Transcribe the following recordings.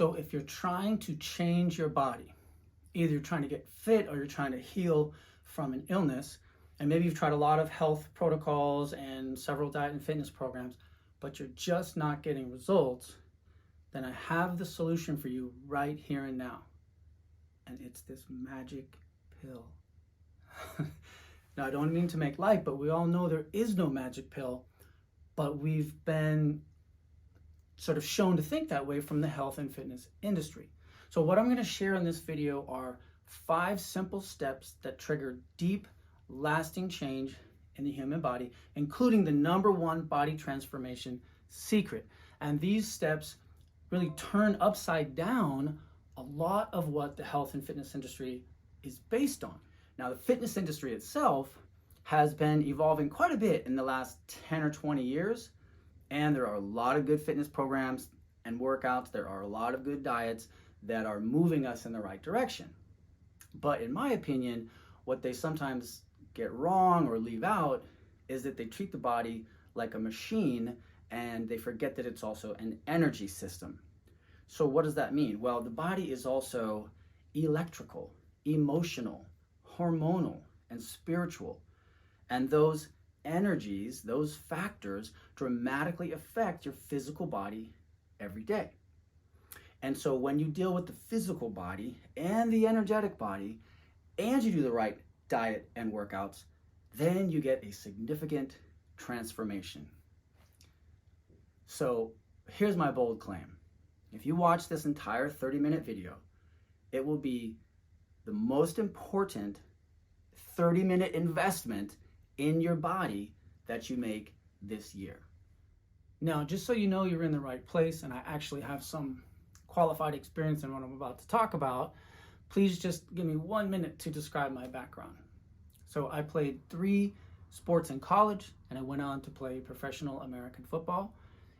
So if you're trying to change your body, either you're trying to get fit or you're trying to heal from an illness, and maybe you've tried a lot of health protocols and several diet and fitness programs, but you're just not getting results, then I have the solution for you right here and now. And it's this magic pill. Now, I don't mean to make light, but we all know there is no magic pill, but we've been sort of shown to think that way from the health and fitness industry. So what I'm going to share in this video are 5 simple steps that trigger deep, lasting change in the human body, including the #1 body transformation secret. And these steps really turn upside down a lot of what the health and fitness industry is based on. Now, the fitness industry itself has been evolving quite a bit in the last 10 or 20 years, and there are a lot of good fitness programs and workouts. There are a lot of good diets that are moving us in the right direction. But in my opinion, what they sometimes get wrong or leave out is that they treat the body like a machine and they forget that it's also an energy system. So what does that mean? Well, the body is also electrical, emotional, hormonal, and spiritual. And those energies, those factors, dramatically affect your physical body every day. And so when you deal with the physical body and the energetic body, and you do the right diet and workouts, then you get a significant transformation. So here's my bold claim. If you watch this entire 30-minute video, it will be the most important 30-minute investment in your body that you make this year. Now, just so you know you're in the right place, and I actually have some qualified experience in what I'm about to talk about, please just give me 1 minute to describe my background. So I played 3 sports in college, and I went on to play professional American football.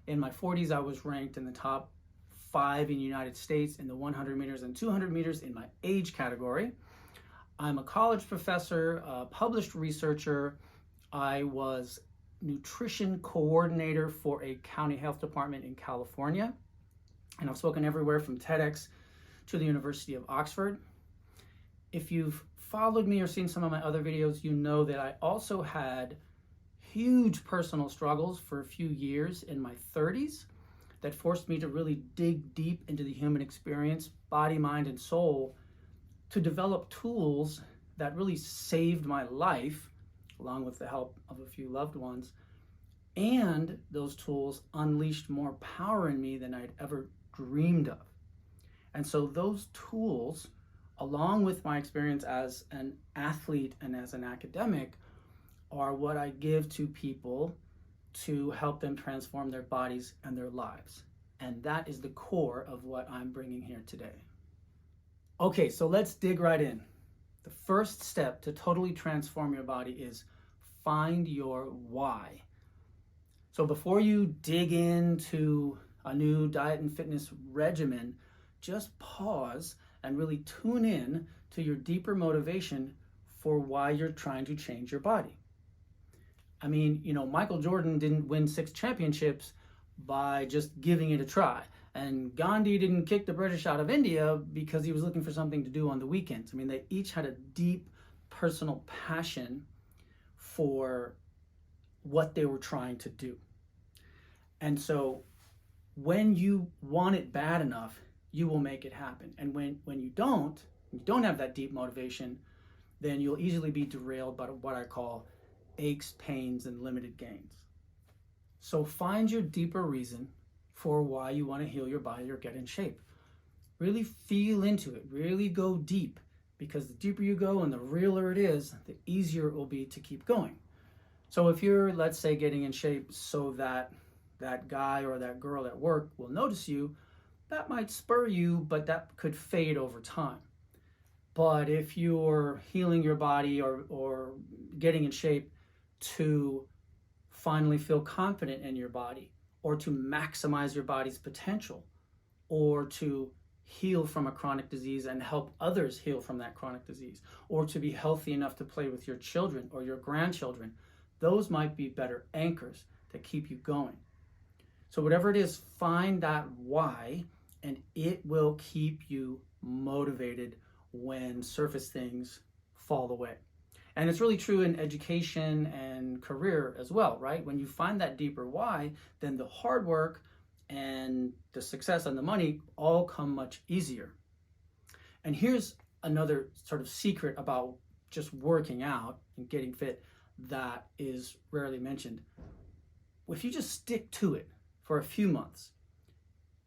In my 40s, I was ranked in the top 5 in the United States in the 100 meters and 200 meters in my age category. I'm a college professor, a published researcher. I was nutrition coordinator for a county health department in California. And I've spoken everywhere from TEDx to the University of Oxford. If you've followed me or seen some of my other videos, you know that I also had huge personal struggles for a few years in my 30s that forced me to really dig deep into the human experience, body, mind, and soul, to develop tools that really saved my life, along with the help of a few loved ones. And those tools unleashed more power in me than I'd ever dreamed of. And so those tools, along with my experience as an athlete and as an academic, are what I give to people to help them transform their bodies and their lives. And that is the core of what I'm bringing here today. Okay, so let's dig right in. The first step to totally transform your body is find your why. So before you dig into a new diet and fitness regimen, just pause and really tune in to your deeper motivation for why you're trying to change your body. I mean, Michael Jordan didn't win 6 championships by just giving it a try. And Gandhi didn't kick the British out of India because he was looking for something to do on the weekends. I mean, they each had a deep personal passion for what they were trying to do. And so when you want it bad enough, you will make it happen. And when you don't have that deep motivation, then you'll easily be derailed by what I call aches, pains, and limited gains. So find your deeper reason for why you want to heal your body or get in shape. Really feel into it, really go deep, because the deeper you go and the realer it is, the easier it will be to keep going. So if you're, let's say, getting in shape so that that guy or that girl at work will notice you, that might spur you, but that could fade over time. But if you're healing your body or getting in shape to finally feel confident in your body, or to maximize your body's potential, or to heal from a chronic disease and help others heal from that chronic disease, or to be healthy enough to play with your children or your grandchildren, those might be better anchors to keep you going. So whatever it is, find that why and it will keep you motivated when surface things fall away. And it's really true in education and career as well, right? When you find that deeper why, then the hard work and the success and the money all come much easier. And here's another sort of secret about just working out and getting fit that is rarely mentioned. If you just stick to it for a few months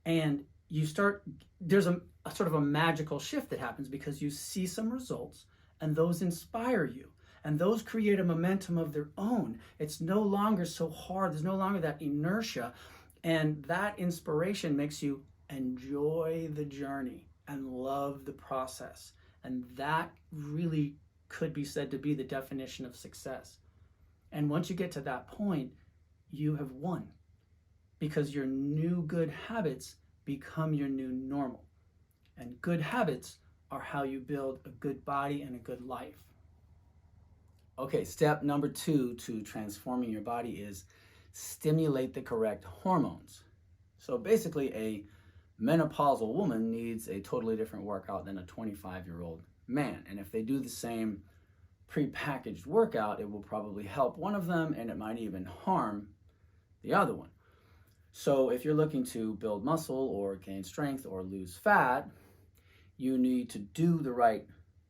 and you start, there's a sort of a magical shift that happens because you see some results and those inspire you and those create a momentum of their own. It's no longer so hard. There's no longer that inertia, and that inspiration makes you enjoy the journey and love the process. And that really could be said to be the definition of success. And once you get to that point, you have won, because your new good habits become your new normal. And good habits are how you build a good body and a good life. Okay, step number 2 to transforming your body is stimulate the correct hormones. So basically, a menopausal woman needs a totally different workout than a 25-year-old man. And if they do the same prepackaged workout, it will probably help one of them and it might even harm the other one. So if you're looking to build muscle or gain strength or lose fat, you need to do the right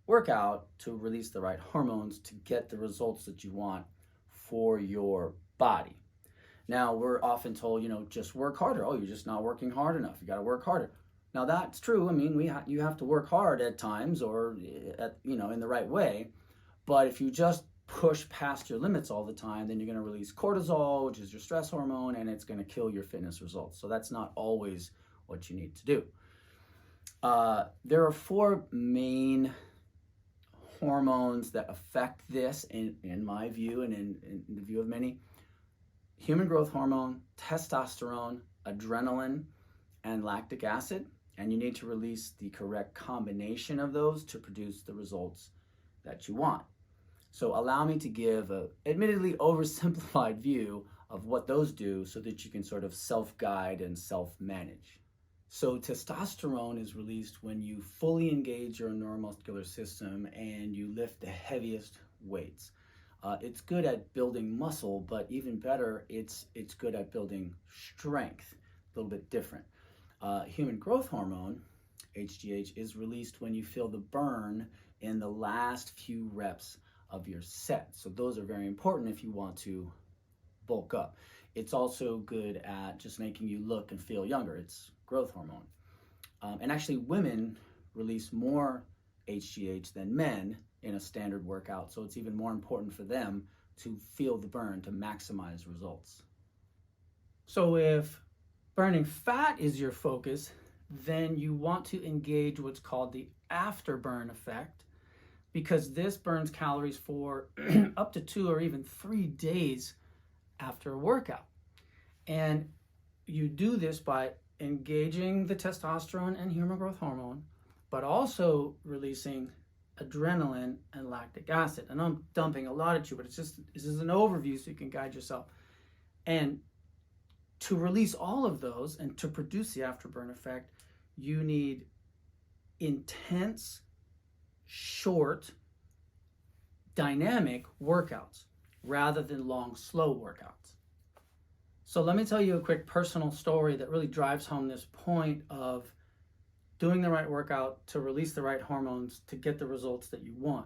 workout to release the right hormones to get the results that you want for your body. Now, we're often told, just work harder. Oh, you're just not working hard enough. You got to work harder. Now, that's true. I mean, you have to work hard at times, or in the right way. But if you just push past your limits all the time, then you're going to release cortisol, which is your stress hormone, and it's going to kill your fitness results. So that's not always what you need to do. There are 4 main hormones that affect this in my view and in the view of many: human growth hormone, testosterone, adrenaline, and lactic acid. And you need to release the correct combination of those to produce the results that you want. So allow me to give a admittedly oversimplified view of what those do so that you can sort of self-guide and self-manage. So testosterone is released when you fully engage your neuromuscular system and you lift the heaviest weights. It's good at building muscle, but even better, it's good at building strength, a little bit different. Human growth hormone, HGH, is released when you feel the burn in the last few reps of your set. So those are very important if you want to bulk up. It's also good at just making you look and feel younger. It's growth hormone. And actually, women release more HGH than men in a standard workout, so it's even more important for them to feel the burn to maximize results. So if burning fat is your focus, then you want to engage what's called the afterburn effect, because this burns calories for up to 2 or even 3 days after a workout. And you do this by engaging the testosterone and human growth hormone, but also releasing adrenaline and lactic acid. And I'm dumping a lot at you, but this is an overview so you can guide yourself. And to release all of those and to produce the afterburn effect, you need intense, short, dynamic workouts rather than long, slow workouts. So let me tell you a quick personal story that really drives home this point of doing the right workout to release the right hormones to get the results that you want.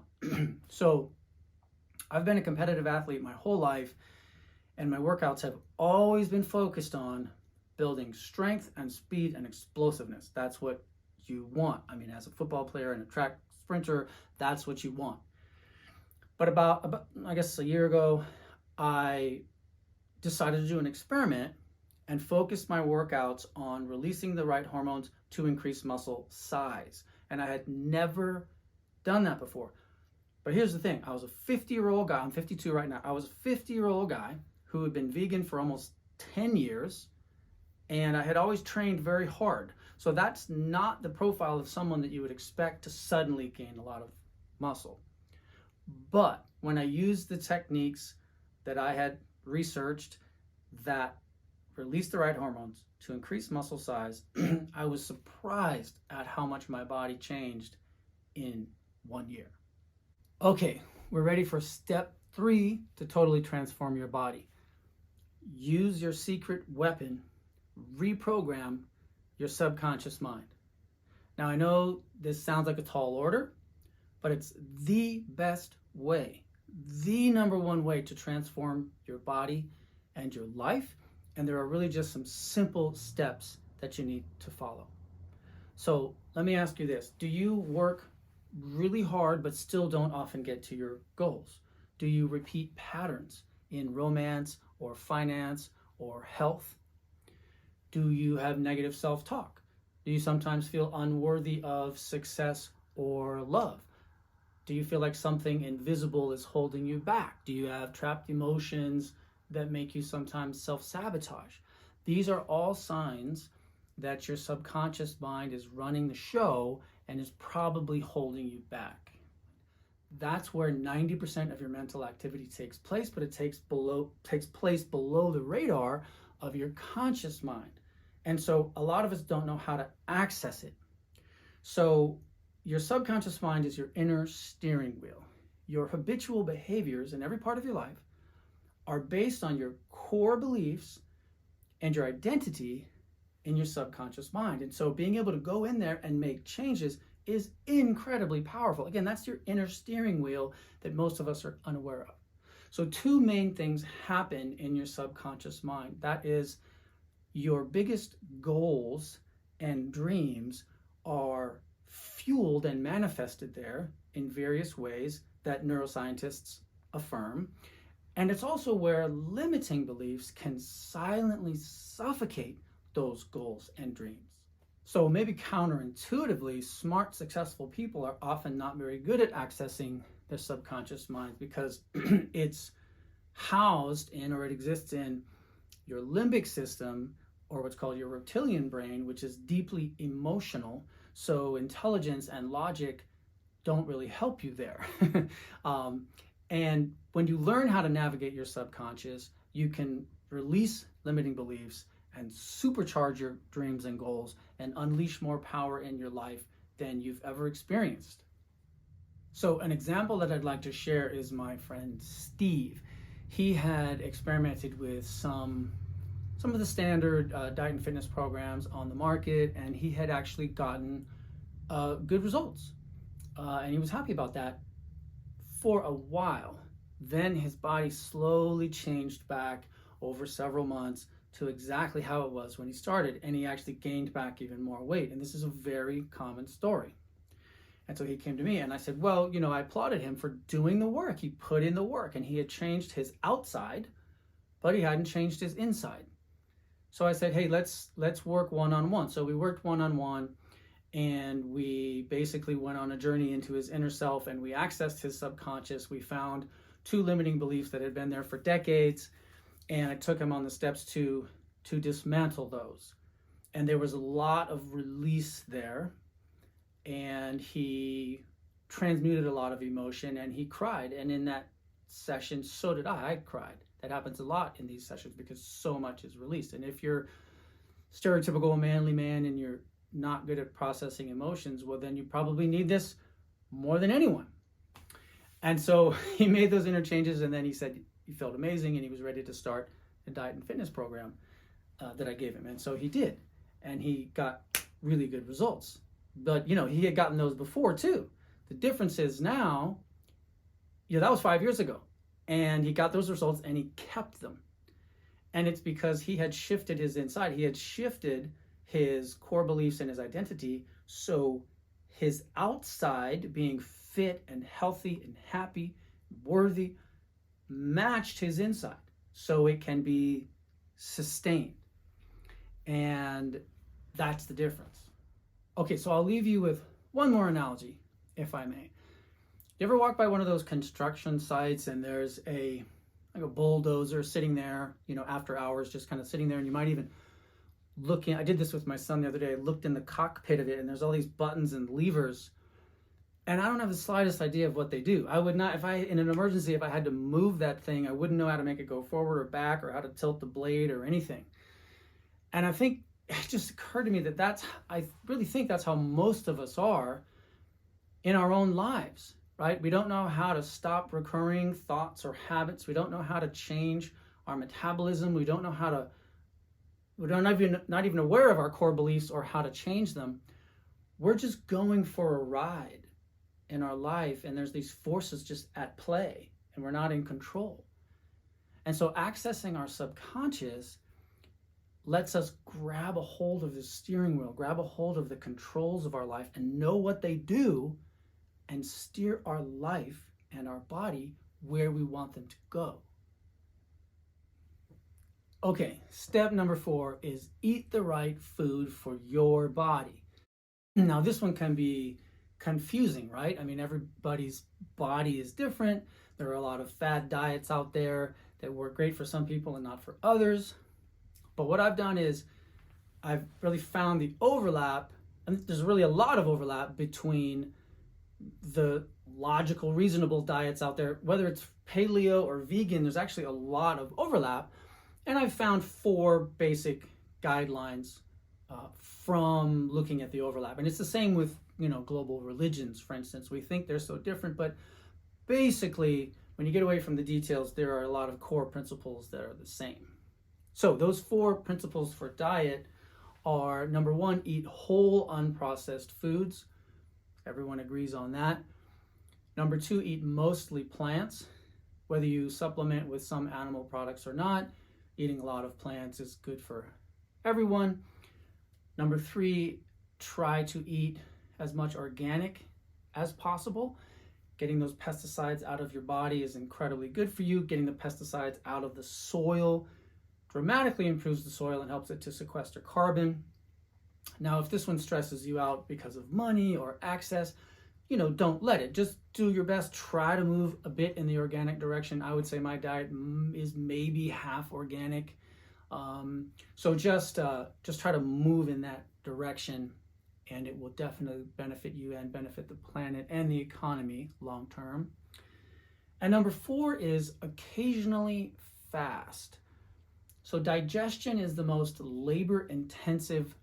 So I've been a competitive athlete my whole life, and my workouts have always been focused on building strength and speed and explosiveness. That's what you want. I mean, as a football player and a track sprinter, that's what you want. But about I guess a year ago, I decided to do an experiment and focus my workouts on releasing the right hormones to increase muscle size. And I had never done that before. But here's the thing. I was a 50-year-old guy. I'm 52 right now. I was a 50-year-old guy who had been vegan for almost 10 years. And I had always trained very hard. So that's not the profile of someone that you would expect to suddenly gain a lot of muscle. But when I used the techniques that I had researched that release the right hormones, to increase muscle size, I was surprised at how much my body changed in 1 year. Okay, we're ready for step 3 to totally transform your body. Use your secret weapon, reprogram your subconscious mind. Now, I know this sounds like a tall order, but it's the best way, the number one way to transform your body and your life. And there are really just some simple steps that you need to follow. So let me ask you this. Do you work really hard but still don't often get to your goals? Do you repeat patterns in romance or finance or health? Do you have negative self-talk? Do you sometimes feel unworthy of success or love? Do you feel like something invisible is holding you back? Do you have trapped emotions that make you sometimes self-sabotage? These are all signs that your subconscious mind is running the show and is probably holding you back. That's where 90% of your mental activity takes place, but it takes place below the radar of your conscious mind. And so a lot of us don't know how to access it. So your subconscious mind is your inner steering wheel. Your habitual behaviors in every part of your life are based on your core beliefs and your identity in your subconscious mind. And so being able to go in there and make changes is incredibly powerful. Again, that's your inner steering wheel that most of us are unaware of. So 2 main things happen in your subconscious mind. That is, your biggest goals and dreams are fueled and manifested there in various ways that neuroscientists affirm. And it's also where limiting beliefs can silently suffocate those goals and dreams. So maybe counterintuitively, smart, successful people are often not very good at accessing their subconscious mind because it's housed in, or it exists in, your limbic system, or what's called your reptilian brain, which is deeply emotional. So intelligence and logic don't really help you there. And when you learn how to navigate your subconscious, you can release limiting beliefs and supercharge your dreams and goals and unleash more power in your life than you've ever experienced. So an example that I'd like to share is my friend Steve. He had experimented with some of the standard diet and fitness programs on the market, and he had actually gotten good results. And he was happy about that for a while. Then his body slowly changed back over several months to exactly how it was when he started, and he actually gained back even more weight. And this is a very common story. And so he came to me and I said, well, I applauded him for doing the work. He put in the work and he had changed his outside, but he hadn't changed his inside. So I said, hey, let's work one-on-one. So we worked one-on-one, and we basically went on a journey into his inner self, and we accessed his subconscious. We found 2 limiting beliefs that had been there for decades, and I took him on the steps to dismantle those. And there was a lot of release there, and he transmuted a lot of emotion, and he cried. And in that session, so did I. I cried. That happens a lot in these sessions because so much is released. And if you're stereotypical manly man and you're not good at processing emotions, well, then you probably need this more than anyone. And so he made those interchanges, and then he said he felt amazing and he was ready to start a diet and fitness program that I gave him. And so he did, and he got really good results. But, he had gotten those before too. The difference is now, that was 5 years ago. And he got those results and he kept them. And it's because he had shifted his inside. He had shifted his core beliefs and his identity. So his outside, being fit and healthy and happy, worthy, matched his inside. So it can be sustained. And that's the difference. Okay, so I'll leave you with one more analogy, if I may. You ever walk by one of those construction sites and there's a bulldozer sitting there, after hours, just kind of sitting there, and you might even look in. I did this with my son the other day. I looked in the cockpit of it, and there's all these buttons and levers, and I don't have the slightest idea of what they do. I would not, in an emergency, if I had to move that thing, I wouldn't know how to make it go forward or back or how to tilt the blade or anything. And I think it just occurred to me that I really think that's how most of us are in our own lives, right? We don't know how to stop recurring thoughts or habits. We don't know how to change our metabolism. We don't know how to, we're not even aware of our core beliefs or how to change them. We're just going for a ride in our life, and there's these forces just at play, and we're not in control. And so accessing our subconscious lets us grab a hold of the steering wheel, grab a hold of the controls of our life, and know what they do and steer our life and our body where we want them to go. Okay, step number 4 is eat the right food for your body. Now, this one can be confusing, right? I mean, everybody's body is different. There are a lot of fad diets out there that work great for some people and not for others. But what I've done is I've really found the overlap, and there's really a lot of overlap between the logical, reasonable diets out there. Whether it's paleo or vegan, there's actually a lot of overlap. And I've found 4 basic guidelines from looking at the overlap. And it's the same with, global religions, for instance. We think they're so different, but basically, when you get away from the details, there are a lot of core principles that are the same. So those 4 principles for diet are: number 1, eat whole unprocessed foods. Everyone agrees on that. Number 2, eat mostly plants. Whether you supplement with some animal products or not, eating a lot of plants is good for everyone. Number 3, try to eat as much organic as possible. Getting those pesticides out of your body is incredibly good for you. Getting the pesticides out of the soil dramatically improves the soil and helps it to sequester carbon. Now, if this one stresses you out because of money or access, don't let it. Just do your best. Try to move a bit in the organic direction. I would say my diet is maybe half organic. So just try to move in that direction, and it will definitely benefit you and benefit the planet and the economy long term. And number 4 is occasionally fast. So digestion is the most labor-intensive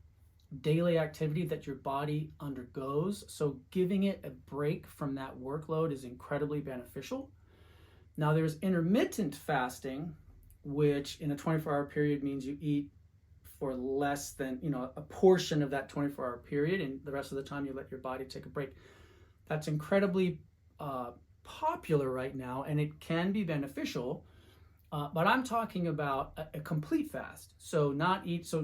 daily activity that your body undergoes. So giving it a break from that workload is incredibly beneficial. Now, there's intermittent fasting, which in a 24-hour period means you eat for less than, a portion of that 24-hour period, and the rest of the time you let your body take a break. That's incredibly popular right now, and it can be beneficial. But I'm talking about a complete fast. So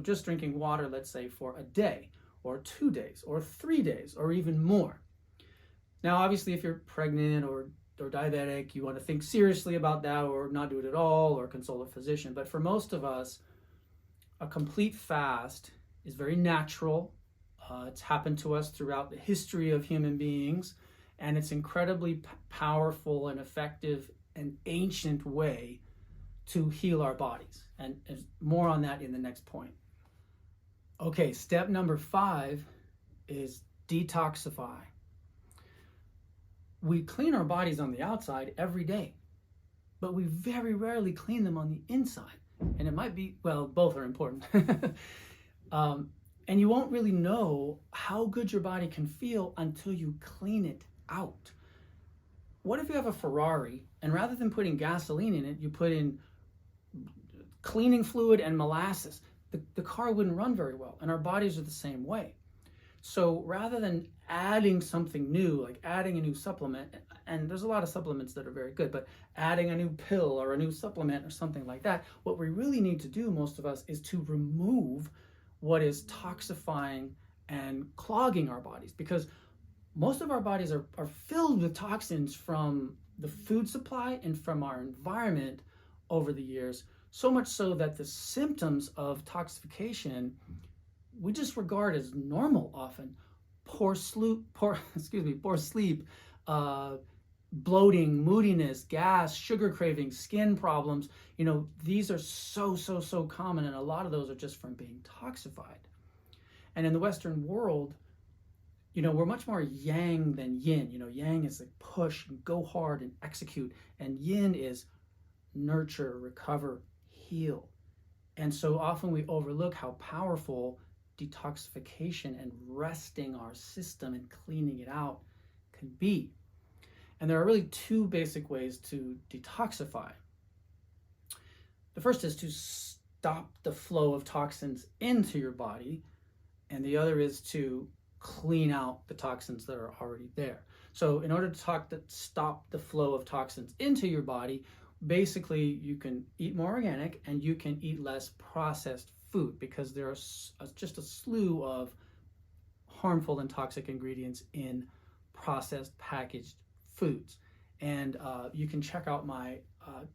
just drinking water, let's say, for a day or 2 days or 3 days or even more. Now, obviously, if you're pregnant or diabetic, you want to think seriously about that, or not do it at all, or consult a physician. But for most of us, a complete fast is very natural. It's happened to us throughout the history of human beings, and it's incredibly powerful and effective and ancient way to heal our bodies. And more on that in the next point. Okay, step number 5 is detoxify. We clean our bodies on the outside every day, but we very rarely clean them on the inside. And it might be, well, both are important. And you won't really know how good your body can feel until you clean it out. What if you have a Ferrari, and rather than putting gasoline in it, you put in cleaning fluid and molasses? The car wouldn't run very well, and our bodies are the same way. So rather than adding something new, like adding a new supplement, and there's a lot of supplements that are very good, but adding a new pill or a new supplement or something like that, what we really need to do, most of us, is to remove what is toxifying and clogging our bodies, because most of our bodies are filled with toxins from the food supply and from our environment over the years, so much so that the symptoms of toxification we just regard as normal often. Poor sleep, bloating, moodiness, gas, sugar cravings, skin problems. These are so common, and a lot of those are just from being toxified. And in the Western world, we're much more yang than yin. Yang is like push and go hard and execute, and yin is nurture, recover, heal. And so often we overlook how powerful detoxification and resting our system and cleaning it out can be. And there are really two basic ways to detoxify. The first is to stop the flow of toxins into your body, and the other is to clean out the toxins that are already there. So in order to stop the flow of toxins into your body, basically you can eat more organic and you can eat less processed food, because there are just a slew of harmful and toxic ingredients in processed packaged foods. And you can check out my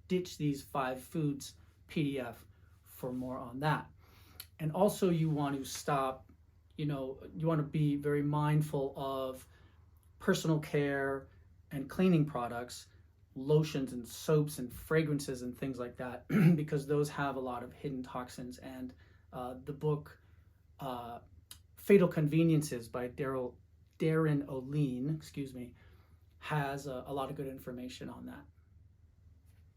Ditch These 5 Foods PDF for more on that. And also you want to stop, you want to be very mindful of personal care and cleaning products, lotions and soaps and fragrances and things like that, because those have a lot of hidden toxins. And the book Fatal Conveniences by Darren O'Lean, has a lot of good information on that.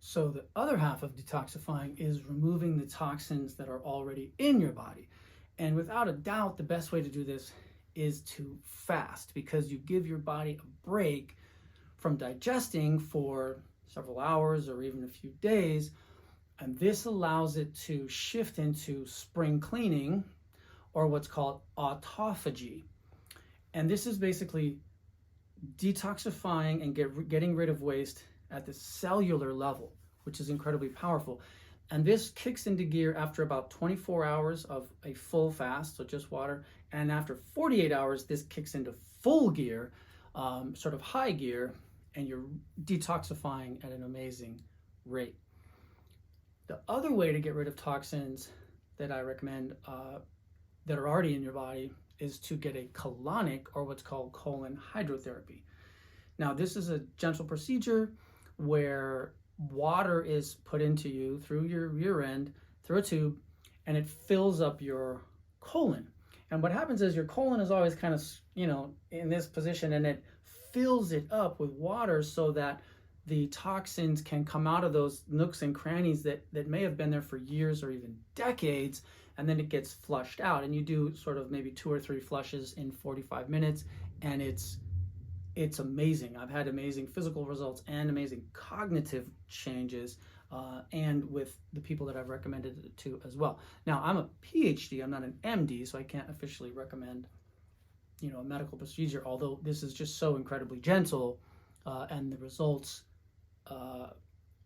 So the other half of detoxifying is removing the toxins that are already in your body. And without a doubt, the best way to do this is to fast, because you give your body a break from digesting for several hours or even a few days. And this allows it to shift into spring cleaning, or what's called autophagy. And this is basically detoxifying and getting rid of waste at the cellular level, which is incredibly powerful. And this kicks into gear after about 24 hours of a full fast, so just water. And after 48 hours, this kicks into full gear, sort of high gear, and you're detoxifying at an amazing rate. The other way to get rid of toxins that I recommend that are already in your body is to get a colonic, or what's called colon hydrotherapy. Now, this is a gentle procedure where water is put into you through your rear end, through a tube, and it fills up your colon. And what happens is your colon is always kind of, in this position, and it fills it up with water so that the toxins can come out of those nooks and crannies that may have been there for years or even decades, and then it gets flushed out. And you do sort of maybe 2 or 3 flushes in 45 minutes, and it's amazing. I've had amazing physical results and amazing cognitive changes, and with the people that I've recommended it to as well. Now, I'm a PhD, I'm not an MD, so I can't officially recommend, a medical procedure, although this is just so incredibly gentle, and the results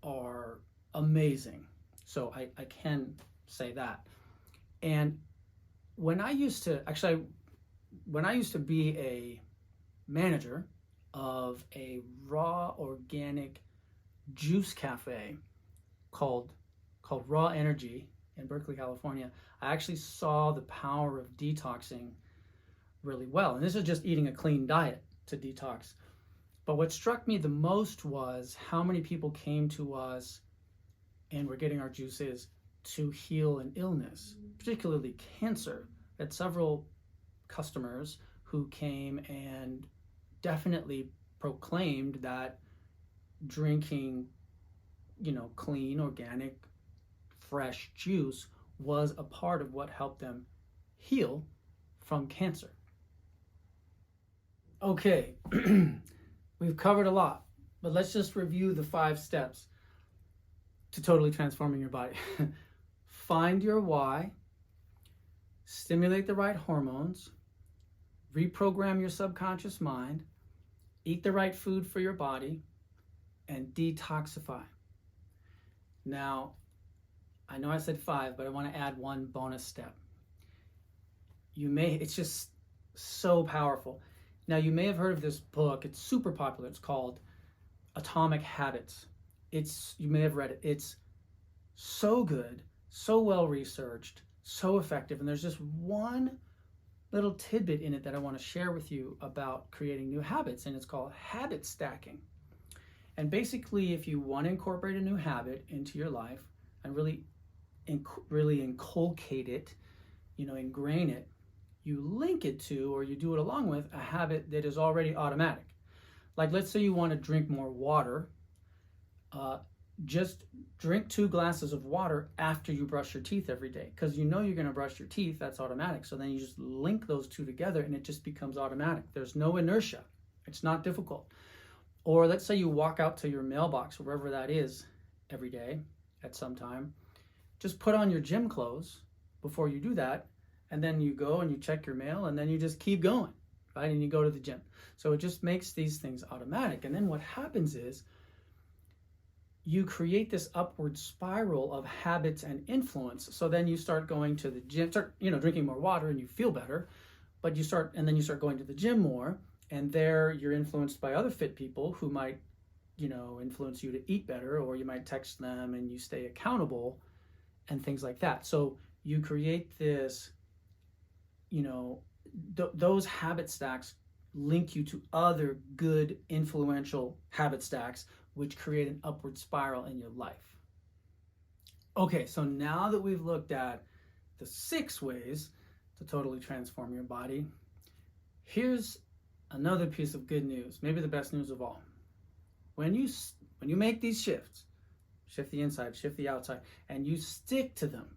are amazing. So I can say that. And when I used to be a manager of a raw organic juice cafe called Raw Energy in Berkeley, California, I actually saw the power of detoxing really well. And this is just eating a clean diet to detox. But what struck me the most was how many people came to us and were getting our juices to heal an illness, particularly cancer. I had several customers who came and definitely proclaimed that drinking, clean, organic, fresh juice was a part of what helped them heal from cancer. Okay, we've covered a lot, but let's just review the 5 steps to totally transforming your body. Find your why, stimulate the right hormones, reprogram your subconscious mind, eat the right food for your body, and detoxify. Now, I know I said 5, but I want to add one bonus step. It's just so powerful. Now, you may have heard of this book. It's super popular. It's called Atomic Habits. You may have read it. It's so good, so well researched, so effective. And there's just one little tidbit in it that I want to share with you about creating new habits, and it's called habit stacking. And basically, if you want to incorporate a new habit into your life and really inculcate it, ingrain it, you link it to, or you do it along with, a habit that is already automatic. Like, let's say you want to drink more water. just drink 2 glasses of water after you brush your teeth every day, because you know you're going to brush your teeth. That's automatic. So then you just link those two together and it just becomes automatic. There's no inertia. It's not difficult. Or let's say you walk out to your mailbox, wherever that is, every day at some time. Just put on your gym clothes before you do that, and then you go and you check your mail, and then you just keep going, right? And you go to the gym. So it just makes these things automatic. And then what happens is you create this upward spiral of habits and influence. So then you start going to the gym, start, drinking more water, and you feel better, but you start going to the gym more, and there you're influenced by other fit people who might, influence you to eat better, or you might text them and you stay accountable and things like that. So you create this, those habit stacks link you to other good influential habit stacks, which create an upward spiral in your life. Okay, so now that we've looked at the 6 ways to totally transform your body, here's another piece of good news, maybe the best news of all. When you make these shifts, shift the inside, shift the outside, and you stick to them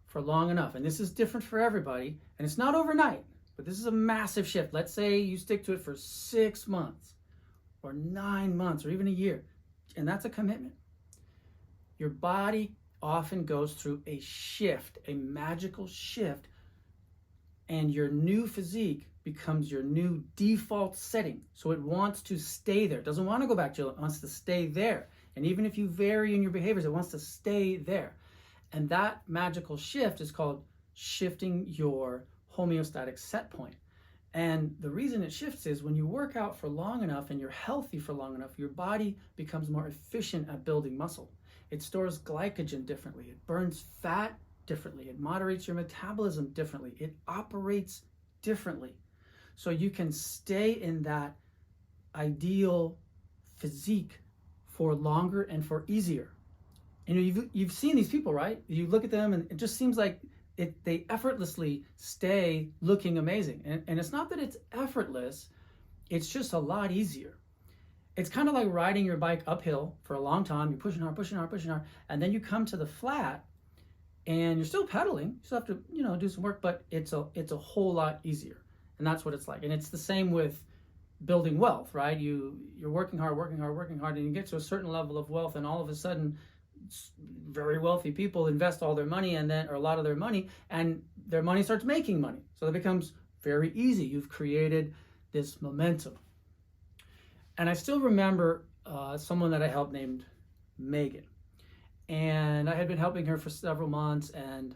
for long enough, and this is different for everybody, and it's not overnight, but this is a massive shift. Let's say you stick to it for 6 months or 9 months or even a year, and that's a commitment. Your body often goes through a shift, a magical shift, and your new physique becomes your new default setting. So it wants to stay there. It doesn't want to go back to it. It wants to stay there. And even if you vary in your behaviors, it wants to stay there. And that magical shift is called shifting your homeostatic set point. And the reason it shifts is when you work out for long enough and you're healthy for long enough, your body becomes more efficient at building muscle. It stores glycogen differently. It burns fat differently. It moderates your metabolism differently. It operates differently. So you can stay in that ideal physique for longer and for easier. You've seen these people, right? You look at them and it just seems like they effortlessly stay looking amazing. And it's not that it's effortless, it's just a lot easier. It's kind of like riding your bike uphill for a long time. You're pushing hard, and then you come to the flat and you're still pedaling. You still have to, do some work, but it's a whole lot easier. And that's what it's like. And it's the same with building wealth, right? You're working hard, and you get to a certain level of wealth, and all of a sudden, very wealthy people invest all their money or a lot of their money, and their money starts making money. So it becomes very easy. You've created this momentum. And I still remember someone that I helped named Megan. And I had been helping her for several months, and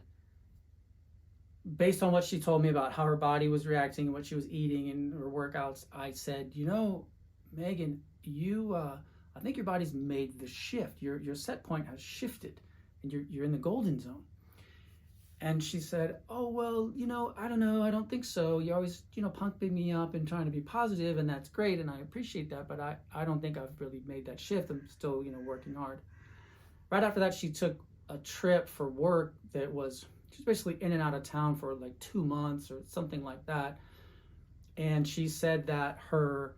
based on what she told me about how her body was reacting and what she was eating and her workouts, I said, Megan, I think your body's made the shift. Your set point has shifted, and you're in the golden zone. And she said, oh, well, I don't know. I don't think so. You always, pumping me up and trying to be positive, and that's great, and I appreciate that, but I don't think I've really made that shift. I'm still, working hard. Right after that, she took a trip for work that was, she was basically in and out of town for like 2 months or something like that. And she said that her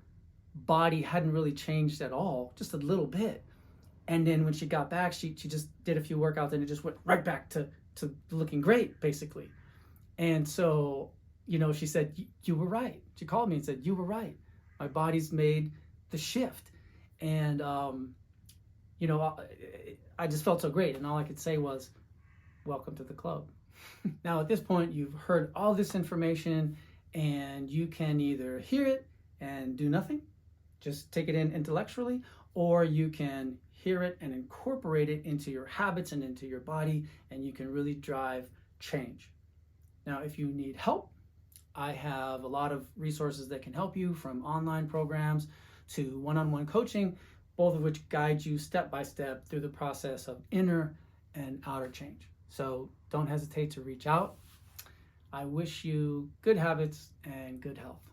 body hadn't really changed at all, just a little bit. And then when she got back, she just did a few workouts, and it just went right back to looking great, basically. And so, she said, you were right. She called me and said, you were right. My body's made the shift. And, I just felt so great. And all I could say was, welcome to the club. Now, at this point, you've heard all this information, and you can either hear it and do nothing, just take it in intellectually, or you can hear it and incorporate it into your habits and into your body, and you can really drive change. Now, if you need help, I have a lot of resources that can help you, from online programs to one-on-one coaching, both of which guide you step by step through the process of inner and outer change. So don't hesitate to reach out. I wish you good habits and good health.